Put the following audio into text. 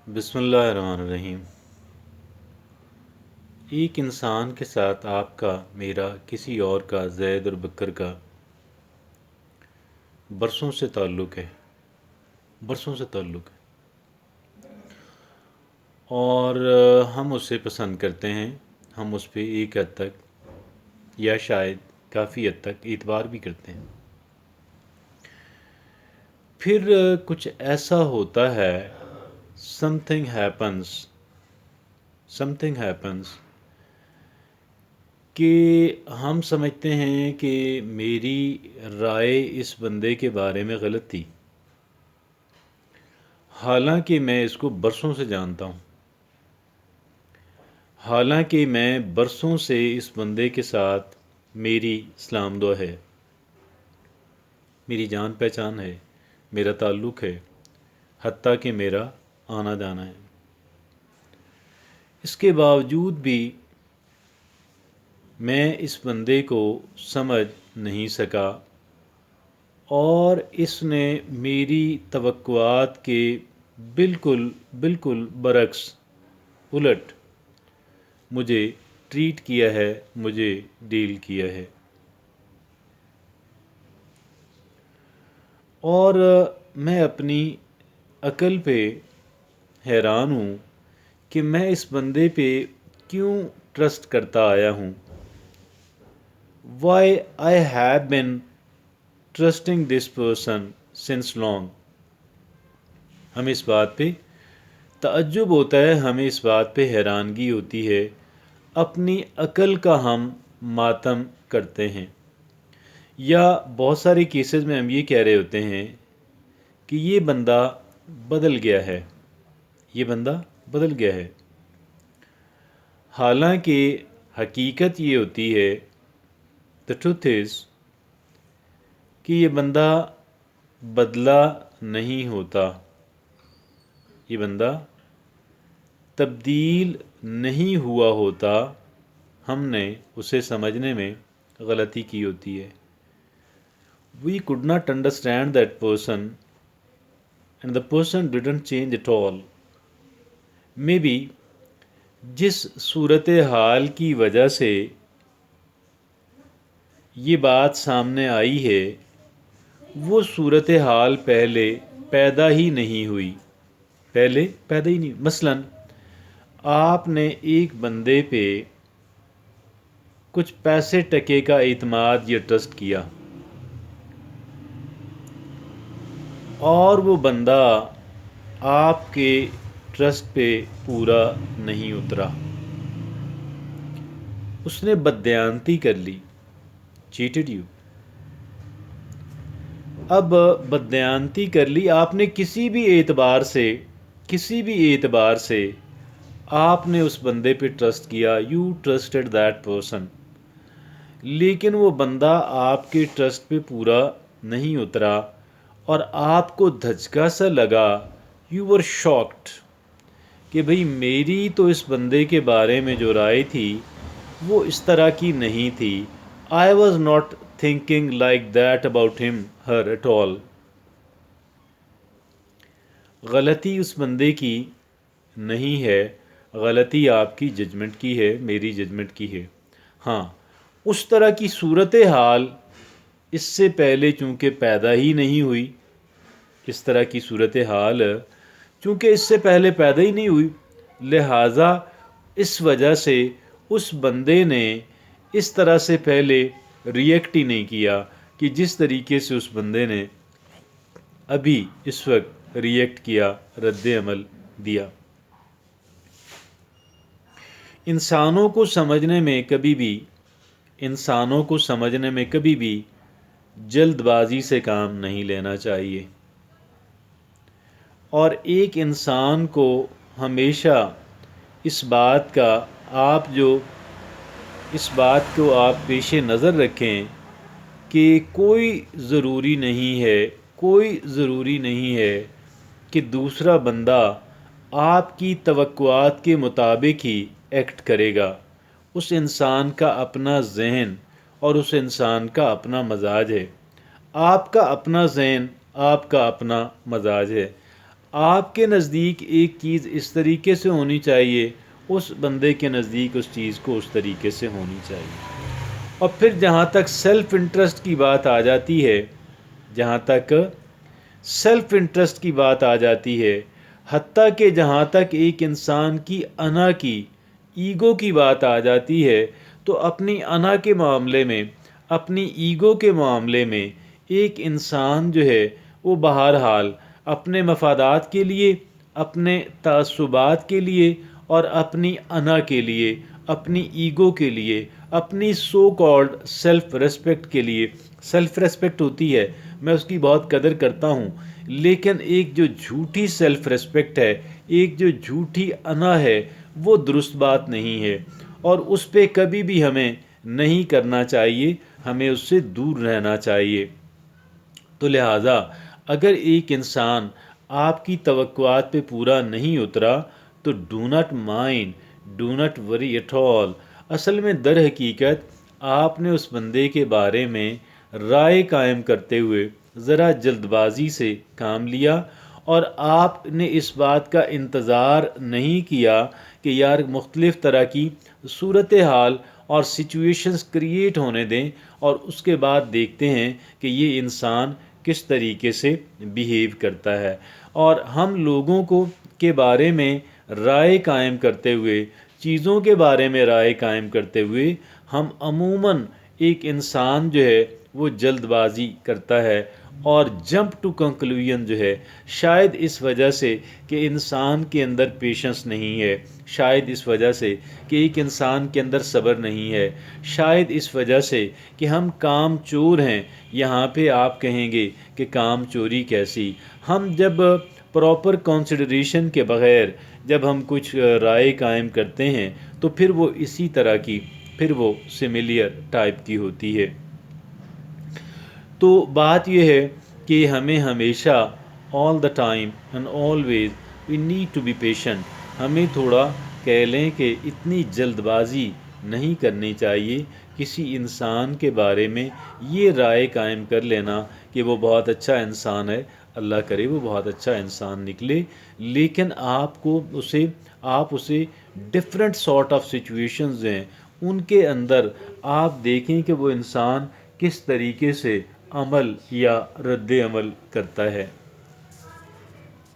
बिस्मिल्लाहिर्रहमानिर्रहीम। एक इंसान के साथ आपका, मेरा, किसी और का, ज़ैद और बकर का बरसों से ताल्लुक़ है। बरसों से ताल्लुक़ है और हम उसे पसंद करते हैं। हम उस पर एक हद तक या शायद काफ़ी हद तक एतबार भी करते हैं। फिर कुछ ऐसा होता है, समथिंग हैपन्स कि हम समझते हैं कि मेरी राय इस बंदे के बारे में गलत थी, हालांकि मैं इसको बरसों से जानता हूँ। हालांकि मैं बरसों से इस बंदे के साथ मेरी सलाम दुआ है, मेरी जान पहचान है, मेरा ताल्लुक़ है, हत्ता कि मेरा आना जाना है। इसके बावजूद भी मैं इस बंदे को समझ नहीं सका और इसने मेरी तवक्कुआत के बिल्कुल बिल्कुल बरक्स, उलट मुझे ट्रीट किया है, मुझे डील किया है। और मैं अपनी अकल पे हैरान हूँ कि मैं इस बंदे पे क्यों ट्रस्ट करता आया हूँ। Why I have been trusting this person since long. हमें इस बात पे ताज्जुब होता है, हमें इस बात पे हैरानगी होती है, अपनी अकल का हम मातम करते हैं। या बहुत सारे केसेस में हम ये कह रहे होते हैं कि ये बंदा बदल गया है, ये बंदा बदल गया है। हालांकि हकीकत ये होती है, द ट्रुथ इज़, कि ये बंदा बदला नहीं होता, ये बंदा तब्दील नहीं हुआ होता। हमने उसे समझने में गलती की होती है। We could not understand that person and the person didn't change at all. Maybe जिस सूरत हाल की वजह से ये बात सामने आई है, वो सूरत हाल पहले पैदा ही नहीं हुई, पहले पैदा ही नहीं। मसलन आपने एक बंदे पे कुछ पैसे टके का एतमाद या ट्रस्ट किया और वो बंदा आपके ट्रस्ट पे पूरा नहीं उतरा, उसने बददयांती कर ली, चीटेड यू। अब बददयांती कर ली आपने, किसी भी एतबार से आपने उस बंदे पे ट्रस्ट किया, यू ट्रस्टेड दैट पर्सन, लेकिन वो बंदा आपके ट्रस्ट पे पूरा नहीं उतरा और आपको धचका सा लगा। यू वर शॉक्ड कि भाई मेरी तो इस बंदे के बारे में जो राय थी वो इस तरह की नहीं थी। I was not thinking like that about him her at all. गलती उस बंदे की नहीं है, गलती आपकी जजमेंट की है, मेरी जजमेंट की है। हाँ, उस तरह की सूरत हाल इससे पहले चूँकि पैदा ही नहीं हुई, इस तरह की सूरत हाल चूँकि इससे पहले पैदा ही नहीं हुई, लिहाजा इस वजह से उस बंदे ने इस तरह से पहले रिएक्ट ही नहीं किया कि जिस तरीके से उस बंदे ने अभी इस वक्त रिएक्ट किया, रद्द अमल दिया। इंसानों को समझने में कभी भी जल्दबाजी से काम नहीं लेना चाहिए और एक इंसान को हमेशा इस बात को आप पेश नज़र रखें कि कोई ज़रूरी नहीं है कि दूसरा बंदा आपकी तवक्कुआत के मुताबिक ही एक्ट करेगा। उस इंसान का अपना जहन और उस इंसान का अपना मजाज है। आपका अपना जहन, आपका अपना मजाज है। آپ کے نزدیک ایک چیز اس طریقے سے ہونی چاہیے، اس بندے کے نزدیک اس چیز کو اس طریقے سے ہونی چاہیے۔ اور پھر جہاں تک سیلف انٹرسٹ کی بات آ جاتی ہے، جہاں تک سیلف انٹرسٹ کی بات آ جاتی ہے، حتیٰ کہ جہاں تک ایک انسان کی انا کی، ایگو کی بات آ جاتی ہے، تو اپنی انا کے معاملے میں، اپنی ایگو کے معاملے میں ایک انسان جو ہے وہ بہرحال اپنے مفادات کے لیے، اپنے تعصبات کے لیے اور اپنی انا کے لیے، اپنی ایگو کے لیے، اپنی سو کالڈ سیلف ریسپیکٹ کے لیے، سیلف ریسپیکٹ ہوتی ہے، میں اس کی بہت قدر کرتا ہوں، لیکن ایک جو جھوٹی سیلف ریسپیکٹ ہے، ایک جو جھوٹی انا ہے، وہ درست بات نہیں ہے، اور اس پہ کبھی بھی ہمیں نہیں کرنا چاہیے، ہمیں اس سے دور رہنا چاہیے۔ تو لہٰذا اگر ایک انسان آپ کی توقعات پہ پورا نہیں اترا تو do not mind, do not worry at all. اصل میں در حقیقت آپ نے اس بندے کے بارے میں رائے قائم کرتے ہوئے ذرا جلد بازی سے کام لیا، اور آپ نے اس بات کا انتظار نہیں کیا کہ یار مختلف طرح کی صورتحال اور سچویشنز کریٹ ہونے دیں، اور اس کے بعد دیکھتے ہیں کہ یہ انسان کس طریقے سے بیہیو کرتا ہے۔ اور ہم لوگوں کو کے بارے میں رائے قائم کرتے ہوئے، چیزوں کے بارے میں رائے قائم کرتے ہوئے، ہم عموماً ایک انسان جو ہے وہ جلد بازی کرتا ہے اور جمپ ٹو کنکلوژن جو ہے، شاید اس وجہ سے کہ انسان کے اندر پیشنس نہیں ہے، شاید اس وجہ سے کہ ایک انسان کے اندر صبر نہیں ہے، شاید اس وجہ سے کہ ہم کام چور ہیں۔ یہاں پہ آپ کہیں گے کہ کام چوری کیسی؟ ہم جب پراپر کنسیڈریشن کے بغیر جب ہم کچھ رائے قائم کرتے ہیں تو پھر وہ اسی طرح کی، پھر وہ سملیئر ٹائپ کی ہوتی ہے۔ تو بات یہ ہے کہ ہمیں ہمیشہ all the time and always we need to be patient, ہمیں تھوڑا کہہ لیں کہ اتنی جلد بازی نہیں کرنی چاہیے کسی انسان کے بارے میں یہ رائے قائم کر لینا کہ وہ بہت اچھا انسان ہے، اللہ کرے وہ بہت اچھا انسان نکلے، لیکن آپ اسے ڈفرینٹ سارٹ آف سچویشنز ہیں، ان کے اندر آپ دیکھیں کہ وہ انسان کس طریقے سے عمل یا رد عمل کرتا ہے۔